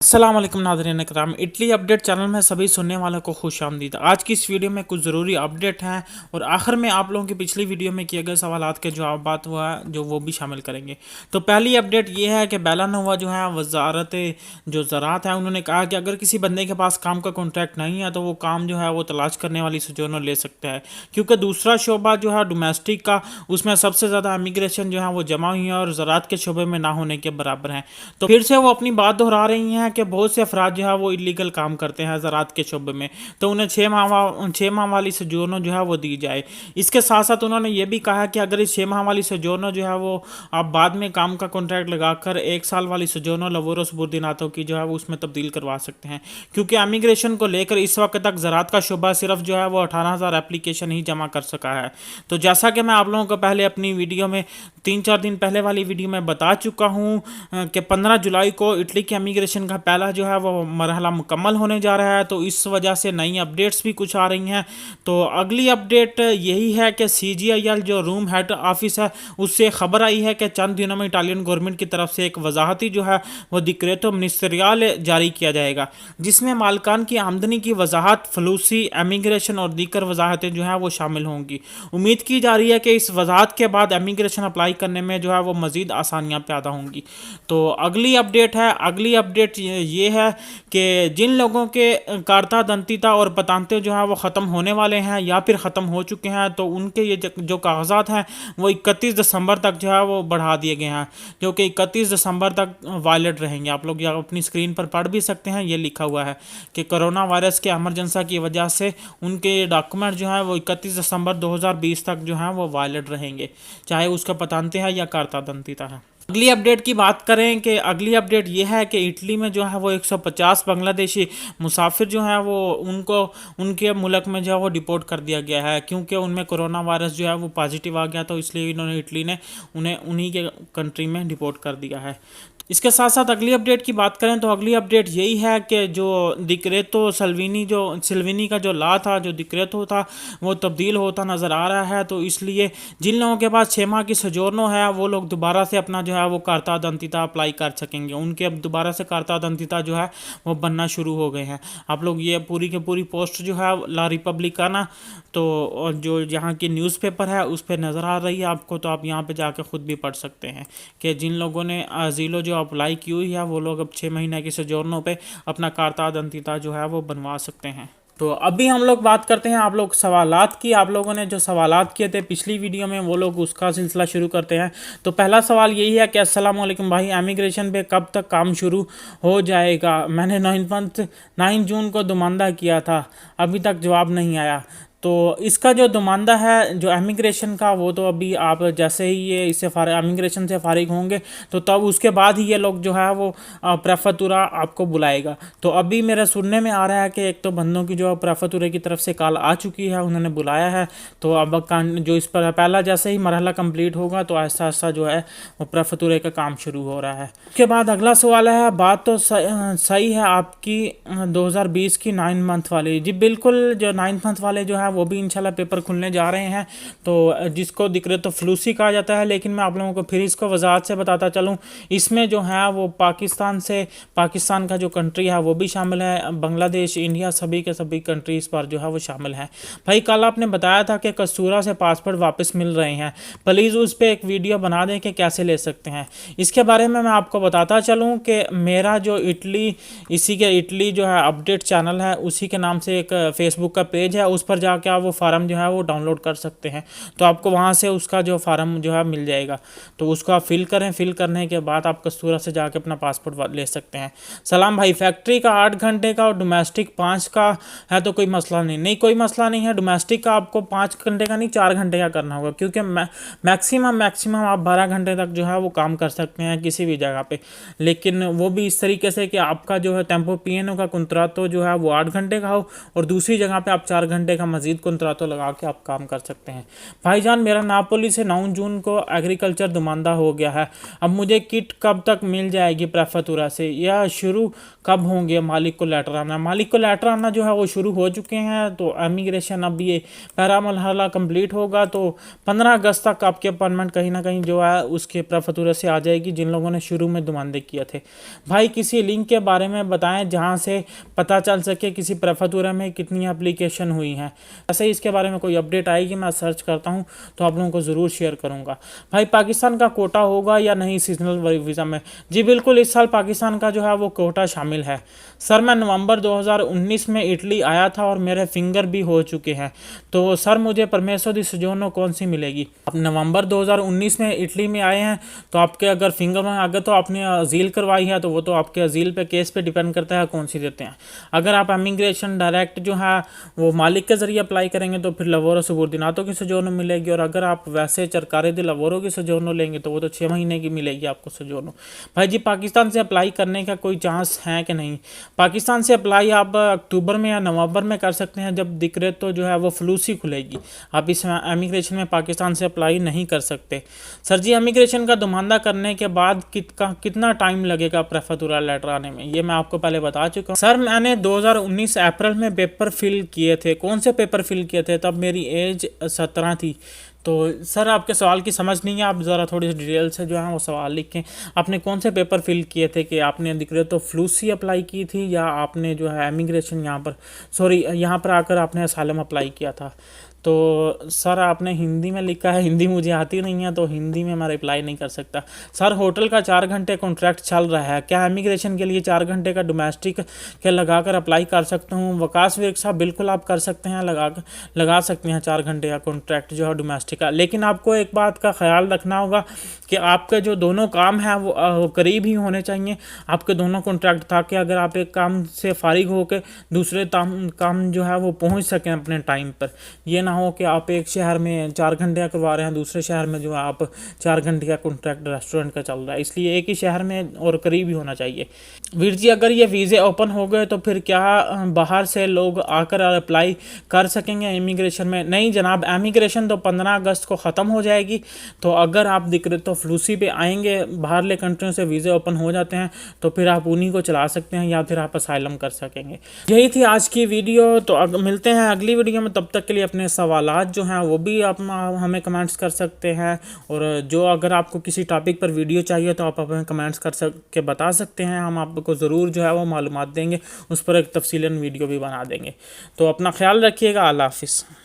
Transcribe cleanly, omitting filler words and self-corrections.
अस्सलाम वालेकुम नाज़रीन इकराम, इटली अपडेट चैनल में सभी सुनने वालों को खुश आमदीद। आज की इस वीडियो में कुछ ज़रूरी अपडेट हैं और आखिर में आप लोगों की पिछली वीडियो में किए गए सवालात के जवाब बात हुआ जो वो भी शामिल करेंगे। तो पहली अपडेट ये है कि बेलानोवा जो है वजारत जो ज़राअत है उन्होंने कहा कि अगर किसी बंदे के पास काम का कॉन्ट्रैक्ट नहीं है तो वो काम जो है वो तलाश करने वाली सोजोर्नो ले सकता है, क्योंकि दूसरा शोबा जो है डोमेस्टिक का उसमें सबसे ज़्यादा इमिग्रेशन जो है वो जमा हुई है और ज़राअत के शोबे में ना होने के बराबर हैं। तो फिर से वो अपनी बात दोहरा रही हैं कि बहुत से अफराद जो है वो इलीगल काम करते हैं ज़राअत के शोबे में, तो उन्हें 6 माह वाली सोजोर्नो जो है वो दी जाए। इसके साथ साथ उन्होंने ये भी कहा कि अगर इस 6 माह वाली सोजोर्नो जो है वो आप बाद में काम का कॉन्ट्रैक्ट लगाकर 1 साल वाली सोजोर्नो लवोरो सबुर्दिनातो की जो है वो उसमें तब्दील करवा सकते हैं, क्योंकि इमिग्रेशन को लेकर इस वक्त तक ज़राअत का शोबा सिर्फ जो है वो 18,000 एप्लीकेशन ही जमा कर सका है। तो जैसा कि मैं आप लोगों को पहले अपनी वीडियो में 3-4 दिन पहले वाली वीडियो में बता चुका हूँ कि 15 जुलाई को इटली के इमिग्रेशन का पहला जो है वो मरहला मुकम्मल होने जा रहा है, तो इस वजह से नई अपडेट्स भी कुछ आ रही हैं। तो अगली अपडेट यही है कि CGIL जो रूम हेड ऑफिस है उससे खबर आई है कि चंद दिनों में इटालियन गवर्नमेंट की तरफ से एक वजाहती जो है वो डिक्रेटो मिनिस्टरियल जारी किया जाएगा, जिसमें मालकान की आमदनी की वजाहत, फलूसी, इमिग्रेशन और दीकर वजाहतें जो हैं वो शामिल होंगी। उम्मीद की जा रही है कि इस वजाहत के बाद इमिग्रेशन अप्लाई करने में जो है वो मज़ीद आसानियाँ पैदा होंगी। तो अगली अपडेट ये है कि जिन लोगों के कार्ता दंतिता और पतांते जो है वो ख़त्म होने वाले हैं या फिर ख़त्म हो चुके हैं, तो उनके ये जो कागजात हैं वो 31 दिसंबर तक जो है वो बढ़ा दिए गए हैं, जो कि 31 दिसंबर तक वायलेट रहेंगे। आप लोग अपनी स्क्रीन पर पढ़ भी सकते हैं, ये लिखा हुआ है कि कोरोना वायरस के एमरजेंसी की वजह से उनके डॉक्यूमेंट जो है वो 31 दिसंबर 2020 तक जो है वो वायलेट रहेंगे, चाहे उसका पतांते हैं या कार्ता दंतिता है। अगली अपडेट की बात करें कि अगली अपडेट ये है कि इटली में जो है वो 150 बांग्लादेशी मुसाफिर जो हैं वो उनको उनके मुल्क में जो है वो डिपोर्ट कर दिया गया है, क्योंकि उनमें कोरोना वायरस जो है वो पॉजिटिव आ गया, तो इसलिए इन्होंने इटली ने उन्हें उन्हीं के कंट्री में डिपोर्ट कर दिया है। इसके साथ साथ अगली अपडेट की बात करें तो अगली अपडेट यही है कि जो डिक्रेतो सिल्विनी का जो लॉ था, जो डिक्रेतो था, वो तब्दील होता नज़र आ रहा है। तो इसलिए जिन लोगों के पास 6 माह की सोजोर्नो है वो लोग दोबारा से अपना जो है वो कार्ता दंतिता अप्लाई कर सकेंगे। उनके अब दोबारा से कार्ता दंतिता जो है वो बनना शुरू हो गए हैं। आप लोग ये पूरी की पूरी पोस्ट जो है ला रिपब्लिकाना तो जो यहाँ की न्यूज़पेपर है उस पर नज़र आ रही है आपको, तो आप यहाँ पे जाकर ख़ुद भी पढ़ सकते हैं कि जिन लोगों ने अजीलो जो अप्लाई की हुई है वो लोग अब 6 महीने की सोजोर्नो पे अपना कार्ता दंतिता जो है वो बनवा सकते हैं। तो अभी हम लोग बात करते हैं आप लोग सवालात की। आप लोगों ने जो सवालात किए थे पिछली वीडियो में वो लोग उसका सिलसिला शुरू करते हैं। तो पहला सवाल यही है कि अस्सलाम वालेकुम भाई, इमिग्रेशन पे कब तक काम शुरू हो जाएगा? मैंने 9 जून को दुमानदा किया था, अभी तक जवाब नहीं आया। तो इसका जो दुमानदा है जो इमिग्रेशन का वो तो अभी आप जैसे ही ये इससे इमिग्रेशन से फारिग होंगे तो तब उसके बाद ही ये लोग जो है वो प्रेफेक्चुरा आपको बुलाएगा। तो अभी मेरा सुनने में आ रहा है कि एक तो बंदों की जो प्रेफेक्चुरा की तरफ से कॉल आ चुकी है, उन्होंने बुलाया है। तो अब जो इस पर पहला जैसे ही मरहला कंप्लीट होगा तो आहिस्ता आहिस्ता जो है वो प्रेफेक्चुरा का काम शुरू हो रहा है। उसके बाद अगला सवाल है, बात तो सही है आपकी 2020 की 9 मंथ वाली। जी बिल्कुल, जो 9 मंथ वाले जो है वो भी इंशाल्लाह पेपर खुलने जा रहे हैं, तो जिसको डिक्रेटो फ्लूसी कहा जाता है। लेकिन मैं आप लोगों को फिर इसको वजाहत से बताता चलूँ, इसमें जो है वो पाकिस्तान का जो कंट्री है वो भी शामिल है, बांग्लादेश, इंडिया, सभी के सभी कंट्री इस बार जो है वो शामिल हैं। भाई कल आपने बताया था कि कस्तूरा से पासपोर्ट वापस मिल रहे हैं, प्लीज़ उस पर एक वीडियो बना दें कि कैसे ले सकते हैं। इसके बारे में मैं आपको बताता चलूँ कि मेरा जो इटली जो है अपडेट चैनल है उसी के नाम से एक फेसबुक का पेज है, उस पर जाके आप वो फार्म जो है वो डाउनलोड कर सकते हैं। तो आपको वहाँ से उसका जो फार्म जो है मिल जाएगा, तो उसको आप फिल करें। फिल करने के बाद आप कस्तूरा से जाके अपना पासपोर्ट ले सकते हैं। सलाम भाई, फैक्ट्री का 8 घंटे का और डोमेस्टिक 5 का है तो कोई मसला नहीं, कोई मसला नहीं है। डोमेस्टिक का आपको 5 घंटे का नहीं 4 घंटे का करना होगा, क्योंकि मैक्सिमम आप 12 घंटे तक जो है वो काम कर सकते हैं किसी भी जगह पे। लेकिन वो भी इस तरीके से कि आपका जो है टेम्पो पिएनो का कंट्रातो जो है वो 8 घंटे का हो और दूसरी जगह पे आप 4 घंटे का मजीद मजीद कंत्राटों लगा के आप काम कर सकते हैं। भाईजान, मेरा नापोली से 9 जून को एग्रीकल्चर दुमानदा हो गया है। अब मुझे किट कब तक मिल जाएगी प्रेफेक्चुरा से, या शुरू कब होंगे मालिक को लेटर आना? मालिक को लेटर आना जो है वो शुरू हो चुके हैं। तो इमिग्रेशन अब ये पहला मरहला कंप्लीट होगा तो 15 अगस्त तक आपके अपॉइंटमेंट कहीं ना कहीं जो है उसके प्रेफेक्चुरा से आ जाएगी, जिन लोगों ने शुरू में दुमानदे किए थे। भाई, किसी लिंक के बारे में बताएं जहां से पता चल सके किसी प्रेफेक्चुरा में कितनी एप्लीकेशन हुई हैं। ऐसे ही इसके बारे में कोई अपडेट आएगी, मैं सर्च करता हूं तो आप लोगों को ज़रूर शेयर करूंगा। भाई, पाकिस्तान का कोटा होगा या नहीं सीजनल वीज़ा में? जी बिल्कुल, इस साल पाकिस्तान का जो है वो कोटा शामिल है। सर, मैं नवंबर 2019 में इटली आया था और मेरे फिंगर भी हो चुके हैं। तो सर, मुझे परमेसो दी सोजोर्नो कौन सी मिलेगी? आप नवंबर 2019 में इटली में आए हैं तो आपके अगर फिंगर में अगर तो आपने अजील करवाई है तो वो तो आपके अजील पे केस पे डिपेंड करता है कौन सी देते हैं। अगर आप इमिग्रेशन डायरेक्ट जो है वो मालिक के ज़रिए अप्लाई करेंगे तो फिर लवोरो सबूर्दिनातो की सोजोर्नो मिलेगी, और अगर आप वैसे चरकारे दे लवोरो की सोजोर्नो लेंगे तो वो तो 6 महीने की मिलेगी आपको सोजोर्नो। भाई जी, पाकिस्तान से अप्लाई करने का कोई चांस है कि नहीं? पाकिस्तान से अप्लाई आप अक्टूबर में या नवंबर में कर सकते हैं, जब डिक्रेट तो जो है वो फ्लूसी खुलेगी। आप इस इमिग्रेशन में पाकिस्तान से अप्लाई नहीं कर सकते। सर जी, इमिग्रेशन का दुमानदा करने के बाद कितना टाइम लगेगा प्रेफेक्चुरा लेटर आने में? ये मैं आपको पहले बता चुका हूँ। सर, मैंने 2019 अप्रैल में पेपर फिल किए थे। कौन से पेपर फिल किए थे? तब मेरी एज 17 थी। तो सर, आपके सवाल की समझ नहीं है, आप ज़रा थोड़ी सी डिटेल से जो है वो सवाल लिखें। आपने कौन से पेपर फिल किए थे कि आपने डिक्रेट तो फ्लूसी अप्लाई की थी, या आपने जो है इमिग्रेशन यहाँ पर आकर आपने असालम अप्लाई किया था? तो सर, आपने हिंदी में लिखा है, हिंदी मुझे आती नहीं है तो हिंदी में मैं रिप्लाई नहीं कर सकता। सर, होटल का 4 घंटे कॉन्ट्रैक्ट चल रहा है, क्या इमिग्रेशन के लिए 4 घंटे का डोमेस्टिक के लगाकर अप्लाई कर सकता हूँ? वकास विर्क साहब, बिल्कुल आप कर सकते हैं, लगा सकते हैं 4 घंटे का कॉन्ट्रैक्ट जो है डोमेस्टिक का। लेकिन आपको एक बात का ख्याल रखना होगा कि आपके जो दोनों काम हैं वो करीब ही होने चाहिए, आपके दोनों कॉन्ट्रैक्ट, ताकि अगर आप एक काम से फारिग होकर दूसरे काम जो है वो पहुँच सकें अपने टाइम पर। ये ना हो कि आप एक शहर में 4 घंटे का करवा रहे हैं, दूसरे शहर में जो है आप 4 घंटे का कॉन्ट्रैक्ट रेस्टोरेंट का चल रहा है। इसलिए एक ही शहर में और करीब ही होना चाहिए। वीर जी, अगर ये वीज़े ओपन हो गए तो फिर क्या बाहर से लोग आकर अप्लाई कर सकेंगे इमिग्रेशन में? नहीं जनाब, इमिग्रेशन तो 15 अगस्त को ख़त्म हो जाएगी। तो अगर आप दिक्कत तो फ्लूसी पे आएंगे, बाहरले कंट्रियों से वीज़े ओपन हो जाते हैं तो फिर आप उन्हीं को चला सकते हैं, या फिर आप असाइलम कर सकेंगे। यही थी आज की वीडियो। तो मिलते हैं अगली वीडियो में, तब तक के लिए अपने सवालात जो हैं वो भी आप हमें कमेंट्स कर सकते हैं, और जो अगर आपको किसी टॉपिक पर वीडियो चाहिए तो आप हमें कमेंट्स के बता सकते हैं। हम आपको ज़रूर जो है वो मालूमात देंगे, उस पर एक तफसीलन वीडियो भी बना देंगे। तो अपना ख्याल रखिएगा। अल्लाह हाफिज़।